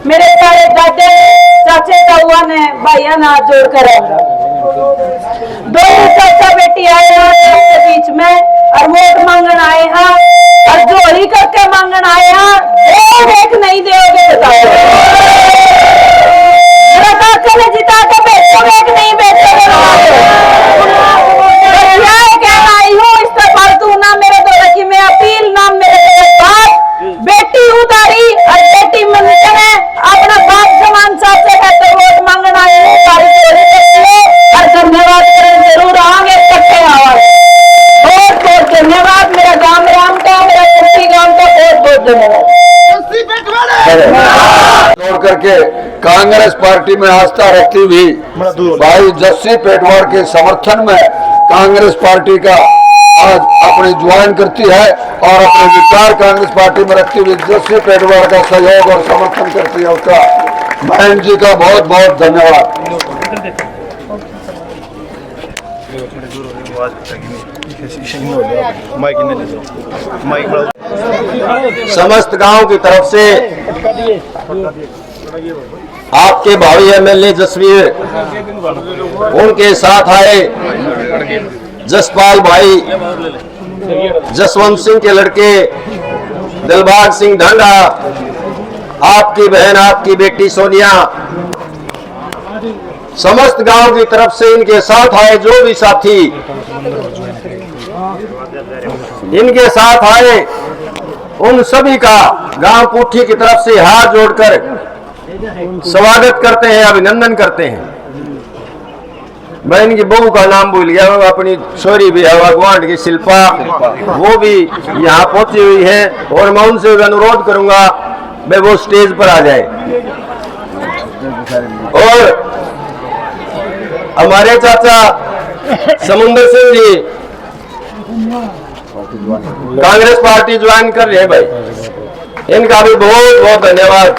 मेरे सारे दादे चाचे ताऊआ ने भाइया ने हाथ जोड़कर दो चाचा बेटी आए हैं के बीच में और वोट मांगन आए हैं और जोड़ी करके मांगन आए हैं। एक नहीं दोगे बताओ, मेरा काका ने जिता के बेचोगे कि नहीं बेचोगे? कहना आई हूँ इस पर फालतू ना मेरे दो की मैं अपील ना मेरे बाप बेटी उतारी और बेटी मन करे अपना बाप समान चाचे कहते वोट मांगन आए और धन्यवाद करें जरूर आएंगे इकट्ठे आवाज। बहुत बहुत धन्यवाद। मेरा गांव राम का, मेरा कुर्सी गांव का बहुत बहुत धन्यवाद। छोड़ करके कांग्रेस पार्टी में आस्था रखती हुई भाई जस्सी पेटवार के समर्थन में कांग्रेस पार्टी का आज अपनी ज्वाइन करती है और अपने विचार कांग्रेस पार्टी में रखती हुई जस्सी पेटवार का सहयोग और समर्थन करती है, उसका बहन जी का बहुत बहुत धन्यवाद। समस्त गांव की तरफ से आपके भावी एमएलए जसवीर, उनके साथ आए जसपाल भाई, जसवंत सिंह के लड़के दिलबाग सिंह ढांडा, आपकी बहन, आपकी बेटी सोनिया, समस्त गांव की तरफ से इनके साथ आए जो भी साथी इनके साथ आए, उन सभी का गांव पुठी की तरफ से हाथ जोड़कर स्वागत करते हैं, अभिनंदन करते हैं। मैं इनकी बहू का नाम भूल गया, अपनी छोरी भी है गुआंढ की शिल्पा, वो भी यहाँ पहुंची हुई है और मैं उनसे अनुरोध करूंगा वे वो स्टेज पर आ जाए। और हमारे चाचा समुंदर सिंह जी कांग्रेस पार्टी ज्वाइन कर रहे हैं भाई, इनका भी बहुत बहुत धन्यवाद।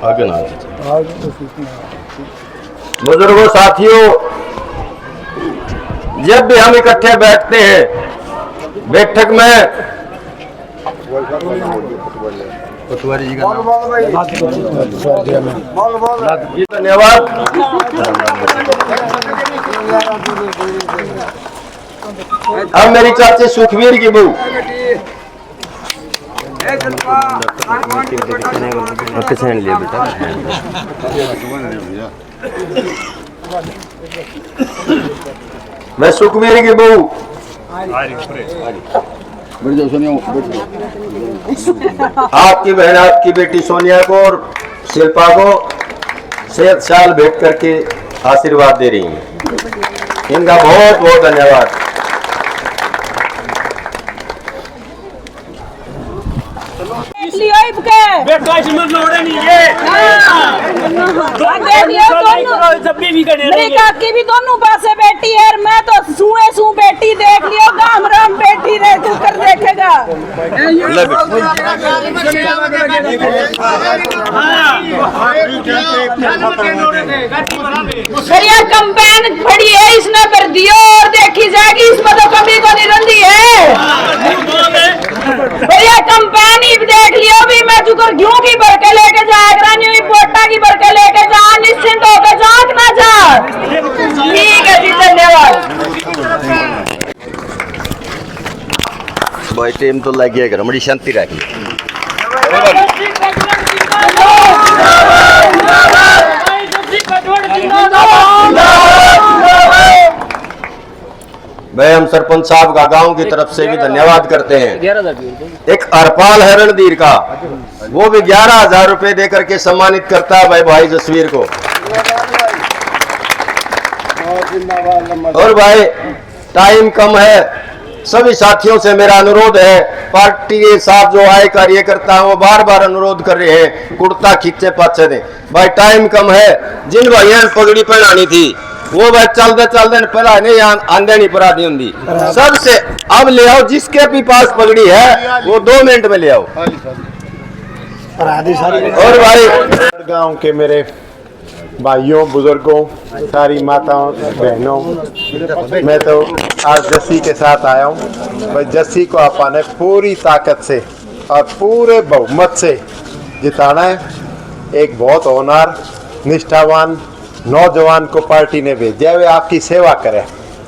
आगे ना बुजुर्गों, साथियों, जब भी हम इकट्ठे बैठते हैं बैठक में धन्यवाद। अब मेरी चाची सुखवीर की बहू लिया बेटा, मैं सुखवीर की बहू आपकी बहन, आपकी बेटी सोनिया को और शिल्पा को सेहत साल भेंट करके आशीर्वाद दे रही हैं। इनका बहुत बहुत धन्यवाद। मेरी काकी भी दोनों पासे बेटी है, मैं तो सुए सू बेटी देख लियो, गाम राम बेटी रह तू कर देखेगा। ये कंपेन पड़ी है, इसने भर दियो और देखी जाएगी, इसमें तो कभी को नहीं रंदी है। ये कंपेन ही देख लियो भी, मैं चुकर क्यों की भर के लेके जाएगा, न्यू पोटा की भर के लेके जा, निश्चिंत होकर जाग ना जा। ठीक है जी, धन्यवाद। भाई टेम तो लग गया, बड़ी शांति रखी। भाई हम सरपंच साहब का गांव की तरफ से भी धन्यवाद करते हैं। एक हरपाल है रणधीर का, वो भी 11,000 रुपए देकर के सम्मानित करता है भाई जसवीर को। और भाई टाइम कम है, सभी साथियों से मेरा अनुरोध है, पार्टी के साथ जो आए कार्यकर्ता वो बार बार अनुरोध कर रहे हैं कुर्ता खींचे पाचे दे। भाई टाइम कम है, जिन भाइयों ने पगड़ी पहनानी थी वो भाई चलते पहला नहीं आंदे नहीं पराधी होंगी, सबसे अब ले आओ, जिसके भी पास पगड़ी है वो 2 मिनट में ले आओ। और भाई गांव के मेरे भाइयों, बुजुर्गों, सारी माताओं, बहनों, मैं तो आज जस्सी के साथ आया हूँ। भाई जस्सी को अपन ने पूरी ताकत से और पूरे बहुमत से जिताना है। एक बहुत होनहार निष्ठावान नौजवान को पार्टी ने भेजा है, वे आपकी सेवा करे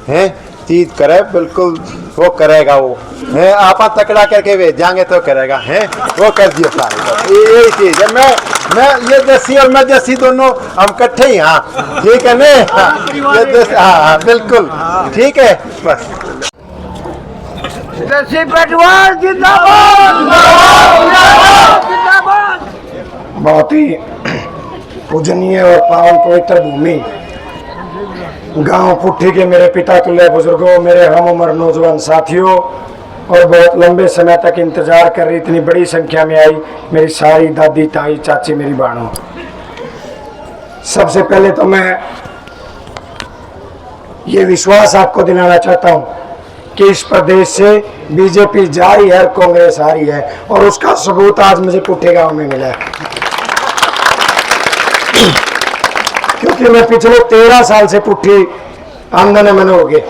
हैं, चीज करे, बिल्कुल वो करेगा, वो है आप तकड़ा करके भेजाएंगे तो करेगा, हैं वो कर दियो सारे। यही चीज है। मैं ये जस्सी और मैं जस्सी दोनों हम इकट्ठे ही, हाँ ठीक है ना, हाँ बिल्कुल ठीक है। बस जस्सी पेटवार जिंदाबाद, जिंदाबाद। बहुत ही पूजनीय और पावन पवित्र भूमि गांव पुट्ठी के मेरे पिता तुल्य बुजुर्गों, मेरे हम उम्र नौजवान साथियों और बहुत लंबे समय तक इंतजार कर रही इतनी बड़ी संख्या में आई मेरी सारी दादी ताई चाची मेरी बहनों, सबसे पहले तो मैं ये विश्वास आपको दिलाना चाहता हूं कि इस प्रदेश से बीजेपी जा रही है, कांग्रेस आ रही है, और उसका सबूत आज मुझे पुट्ठी गांव में मिला है। क्योंकि मैं पिछले 13 साल से पुट्ठी आंदोलन में हो गए,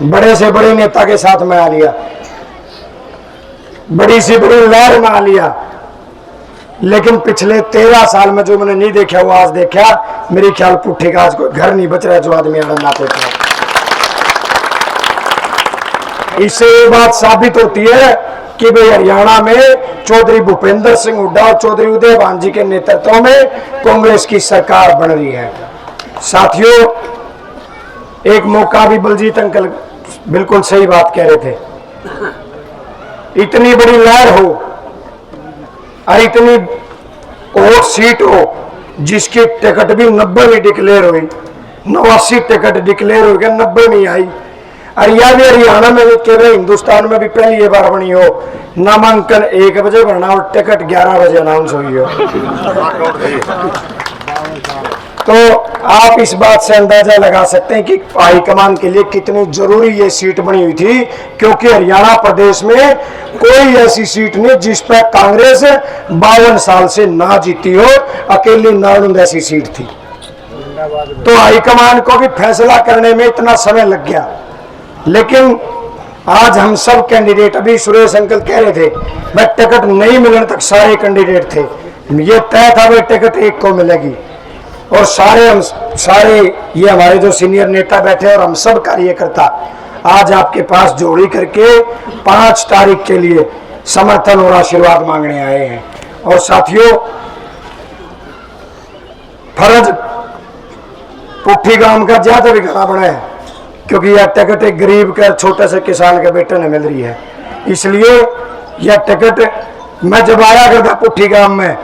बड़े से बड़े नेता के साथ में आ लिया, बड़ी से बड़ी लहर में आ लिया, लेकिन पिछले 13 साल में जो मैंने नहीं देखा वो आज देखा। मेरे ख्याल पुट्ठी का आज कोई घर नहीं बच रहा जो आदमी आनंद आते थे। इससे ये बात साबित होती है कि भाई हरियाणा में चौधरी भूपेंद्र सिंह हुड्डा और चौधरी उदयभान जी के नेतृत्व में कांग्रेस की सरकार बन रही है। साथियों, एक मौका भी बलजीत अंकल बिल्कुल सही बात कह रहे थे, इतनी बड़ी लहर हो और इतनी और सीट हो जिसकी टिकट भी 90 में डिक्लेयर हुई, 89 टिकट डिक्लेयर हो गया, 90 में आई। और यह भी हरियाणा में भी केवल हिंदुस्तान में भी पहली बार बनी हो, नामांकन 1 बजे भरना और टिकट 11 बजे अनाउंस हुई हो। तो आप इस बात से अंदाजा लगा सकते हैं कि हाईकमान के लिए कितनी जरूरी ये सीट बनी हुई थी, क्योंकि हरियाणा प्रदेश में कोई ऐसी सीट नहीं जिस पर कांग्रेस 52 साल से ना जीती हो, अकेली नालंद ऐसी सीट थी। तो हाईकमान को भी फैसला करने में इतना समय लग गया, लेकिन आज हम सब कैंडिडेट, अभी सुरेश अंकल कह रहे थे भाई टिकट नहीं मिलने तक सारे कैंडिडेट थे, ये तय था भाई टिकट एक को मिलेगी, और सारे ये हमारे जो सीनियर नेता बैठे और हम सब कार्यकर्ता आज आपके पास जोड़ी करके 5 तारीख के लिए समर्थन और आशीर्वाद मांगने आए हैं। और साथियों, फर्ज पुट्ठी गांव का ज्यादा भी घना बड़ा है, क्योंकि यह टिकट एक गरीब का छोटे से किसान के बेटे ने मिल रही है। इसलिए यह टिकट मैं जब आया करता पुट्ठी गांव में,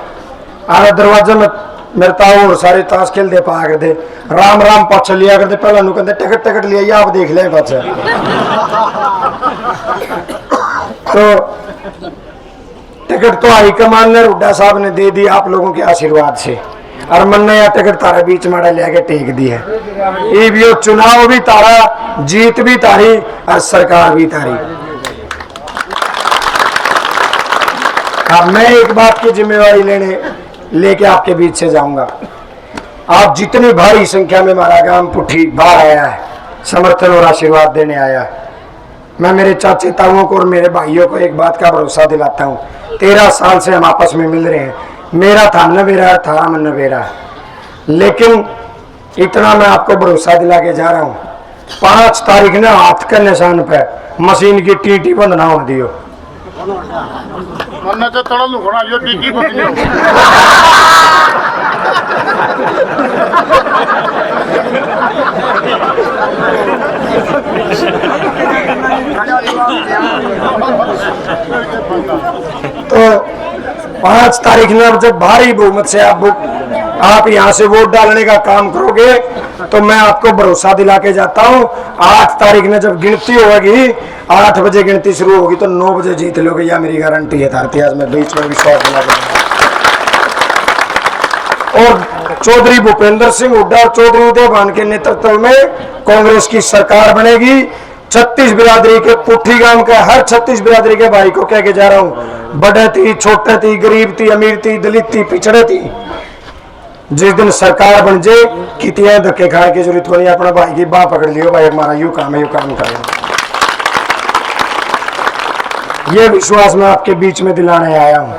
आया दरवाजे में मेरे ताऊ और सारे ताश खेल दे पाया करते, राम राम पाछा लिया करते, पहले नु कहते टिकट टिकट लिया आप देख लें पाछा। तो टिकट तो हाईकमान ने हुड्डा साहब ने दे दी आप लोगों के आशीर्वाद से, और मन ने यह टिकट तारा बीच माड़ा लेके टेक दी है। ये भी चुनाव भी तारा, जीत भी तारी और सरकार भी तारी। अब मैं एक बात की जिम्मेवारी लेके आपके बीच से जाऊंगा। आप जितनी भारी संख्या में हमारा गांव पुट्ठी बाहर आया है, समर्थन और आशीर्वाद देने आया है, मैं मेरे चाचे ताऊओं को और मेरे भाइयों को एक बात का भरोसा दिलाता हूँ, 13 साल से हम आपस में मिल रहे हैं, मेरा था न मेरा है, था मन मेरा है, लेकिन इतना मैं आपको भरोसा दिला के जा रहा हूँ, 5 तारीख ने हाथ के निशान पे मशीन की टीटी बंद ना हो दियो। तो थोड़ा लुकना जो टीटी तो 5 तारीख में जब भारी बहुमत से आप यहाँ से वोट डालने का काम करोगे, तो मैं आपको भरोसा दिला के जाता हूँ, 8 तारीख में जब गिनती होगी, 8 बजे गिनती शुरू होगी तो 9 बजे जीत लोगे, यह मेरी गारंटी है। इतिहास में बीच में विश्वास दिला के। और चौधरी भूपेंद्र सिंह हुड्डा और चौधरी उदयभान के नेतृत्व में कांग्रेस की सरकार बनेगी। 36 बिरादरी के पुट्ठी गांव के हर 36 बिरादरी के भाई को कह के जा रहा हूँ, बड़े थी, छोटे थी, गरीब थी, अमीर थी, दलित थी, पिछड़े थी, जिस दिन सरकार बन जाए कितने धक्के खाने की जरूरत नहीं, अपना भाई की बाह पकड़ लियो, भाई हमारा यू काम है, यू काम करें। ये विश्वास मैं आपके बीच में दिलाने आया हूँ।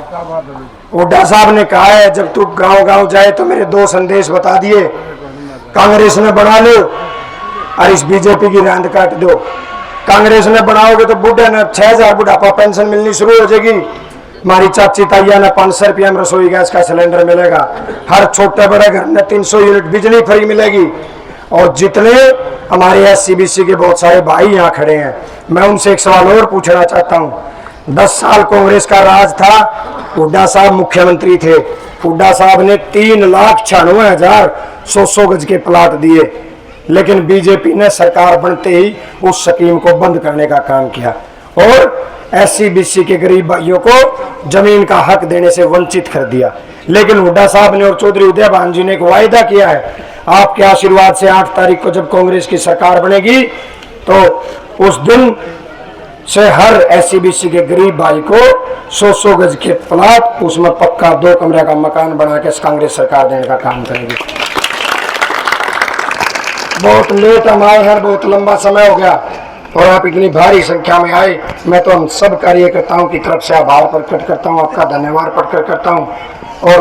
हुड्डा साहब ने कहा है जब तू गांव गांव जाए तो मेरे 2 संदेश बता दिए, कांग्रेस ने बना लो और इस बीजेपी की रांद काट दो। कांग्रेस ने बनाओगे तो बुढ़े ने 6000 बुढ़ापा पेंशन मिलनी शुरू हो जाएगी। हमारी चाची ताइया ने 500 रुपया में रसोई गैस का सिलेंडर मिलेगा। हर छोटे बड़े घर में 300 यूनिट बिजली फ्री मिलेगी। और जितने हमारे SC/BC के बहुत सारे भाई यहाँ खड़े हैं, मैं उनसे एक सवाल और पूछना चाहता हूँ। 10 साल कांग्रेस का राज था, हुड्डा साहब मुख्यमंत्री थे। हुड्डा साहब ने 3,96,000 100 गज के प्लाट दिए, लेकिन बीजेपी ने सरकार बनते ही उस स्कीम को बंद करने का काम किया और SC/BC के गरीब भाइयों को जमीन का हक देने से वंचित कर दिया। लेकिन हुड्डा साहब ने और चौधरी उदयभान जी ने एक वायदा किया है, आपके आशीर्वाद से 8 तारीख को जब कांग्रेस की सरकार बनेगी तो उस दिन से हर SC/BC के गरीब भाई को 100 गज के प्लाट, उसमें पक्का 2 कमरे का मकान बना के कांग्रेस सरकार देने का काम करेगी। बहुत लेट हम आए हैं, बहुत लंबा समय हो गया और आप इतनी भारी संख्या में आए। मैं तो हम सब कार्यकर्ताओं की तरफ से आभार प्रकट करता हूं, आपका धन्यवाद प्रकट करता हूं। और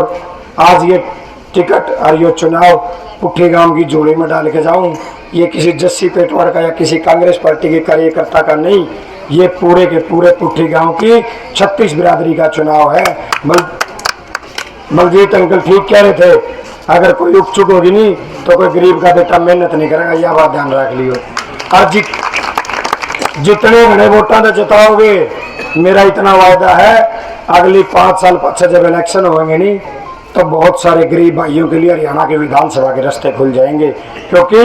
आज ये टिकट और ये चुनाव पुट्ठी गांव की झोली में डाल के जाऊं, ये किसी जस्सी पेटवाड़ का या किसी कांग्रेस पार्टी के कार्यकर्ता का नहीं, ये पूरे के पूरे पुट्ठी गांव की 36 बिरादरी का चुनाव है। बलजीत अंकल ठीक कह रहे थे, अगर कोई उपचुक होगी नहीं तो कोई गरीब का बेटा मेहनत नहीं करेगा, यह बात ध्यान रख लियो। और जितने बड़े वोटा तो जिताओगे, मेरा इतना वायदा है, अगली 5 साल पीछे जब इलेक्शन होंगे नहीं तो बहुत सारे गरीब भाइयों के लिए हरियाणा के विधानसभा के रास्ते खुल जाएंगे। क्योंकि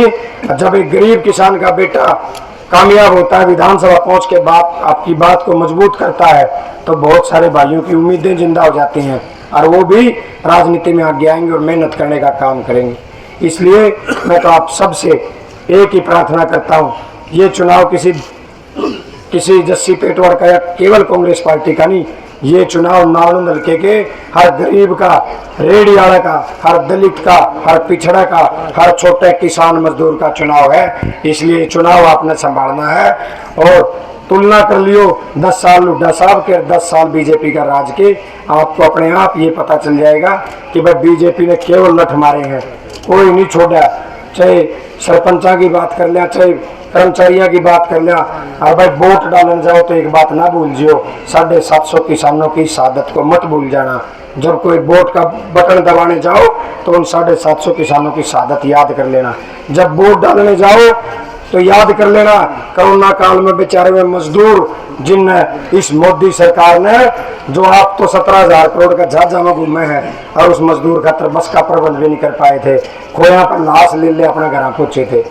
जब एक गरीब किसान का बेटा कामयाब होता है, विधानसभा पहुंच के बाद आपकी बात को मजबूत करता है, तो बहुत सारे भाइयों की उम्मीदें जिंदा हो जाती हैं और वो भी राजनीति में आगे आएंगे और मेहनत करने का काम करेंगे। इसलिए मैं तो आप सबसे एक ही प्रार्थना करता हूँ, ये चुनाव किसी जस्सी पेटवाड़ का या केवल कांग्रेस पार्टी का नहीं, ये चुनाव नालंद हल्के के हर गरीब का, रेहड़ी वाले का, हर दलित का, हर पिछड़ा का, हर छोटे किसान मजदूर का चुनाव है। इसलिए चुनाव आपने संभालना है। और तुलना कर लियो 10 साल हुड्डा साहब के 10 साल बीजेपी का राज के, आपको अपने आप ये पता चल जाएगा कि भाई बीजेपी ने केवल लठ मारे हैं, कोई नहीं छोड़ा। चाहे सरपंचा की बात कर लिया, चाहे कर्मचारियों की बात कर लिया, और भाई वोट डालने जाओ तो एक बात ना भूल जियो, 750 किसानों की शहादत को मत भूल जाना। जब कोई वोट का बटन दबाने जाओ तो उन 750 किसानों की शहादत याद कर लेना। जब वोट डालने जाओ तो याद कर लेना कोरोना काल में बेचारे में मजदूर जिनने इस मोदी सरकार ने, जो आप तो 17,000 करोड़ का झाझा में घूमे हैं और उस मजदूर का बस का प्रबंध भी नहीं कर पाए थे, खोया पर लाश ले अपने घर पहुंचे थे।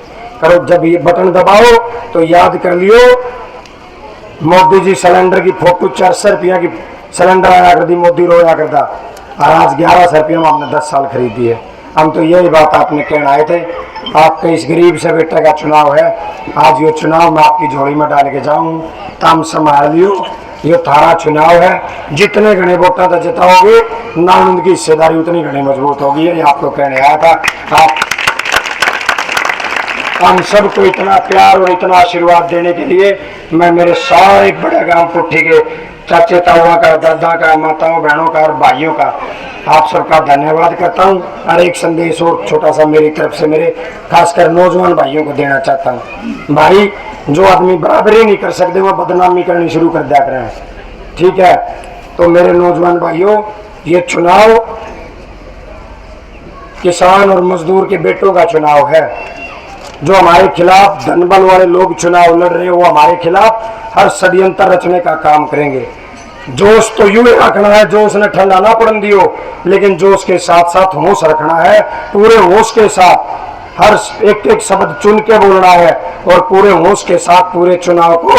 करो जब ये बटन दबाओ तो याद कर लियो, मोदी जी सिलेंडर की फोटो 400 रुपया की सिलेंडर आया कर दी, मोदी रोया करता, और आज 1100 रुपया में हमने 10 साल खरीदी है। हम तो यही बात आपने कहना आए थे, आपके इस गरीब से बेटे का चुनाव है। आज ये चुनाव मैं आपकी झोली में डाल के जाऊं, तम संभाल लियो, ये थारा चुनाव है। जितने घने वोटा तो जिताओगे, नालंद की हिस्सेदारी उतनी घनी मजबूत होगी, ये आपको कहने आया था। हम सबको इतना प्यार और इतना आशीर्वाद देने के लिए मैं मेरे सारे बड़े गांव पुट्ठी के चाचे ताऊआ का, दादा का, माताओं बहनों का और भाइयों का आप सबका धन्यवाद करता हूं। और एक संदेश और छोटा सा मेरी तरफ से मेरे खासकर नौजवान भाइयों को देना चाहता हूं। भाई, जो आदमी बराबरी नहीं कर सकते वो बदनामी करनी शुरू कर दिया करें, ठीक है? तो मेरे नौजवान भाइयों, ये चुनाव किसान और मजदूर के बेटों का चुनाव है। जो हमारे खिलाफ धनबल वाले लोग चुनाव लड़ रहे हैं, वो हमारे खिलाफ हर षड्यंत्र रचने का काम करेंगे। जोश तो यूं रखना है, जोश ने ठंडा ना पड़न दियो, लेकिन जोश के साथ साथ होश रखना है। पूरे होश के साथ हर एक शब्द चुन के बोलना है और पूरे होश के साथ पूरे चुनाव को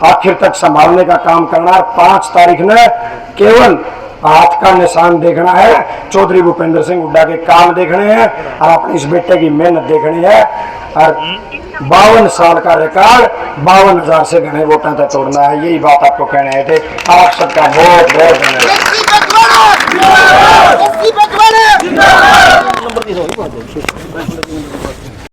आखिर तक संभालने का काम करना है। 5 तारीख ने केवल हाथ का निशान देखना है, चौधरी भूपेंद्र सिंह हुड्डा के काम देखने हैं और अपने इस बेटे की मेहनत देखनी है। और 52 साल का रिकॉर्ड 52,000 से घने वोटा तक तोड़ना है। यही बात आपको कहने आए थे। आप सबका बहुत बहुत धन्यवाद।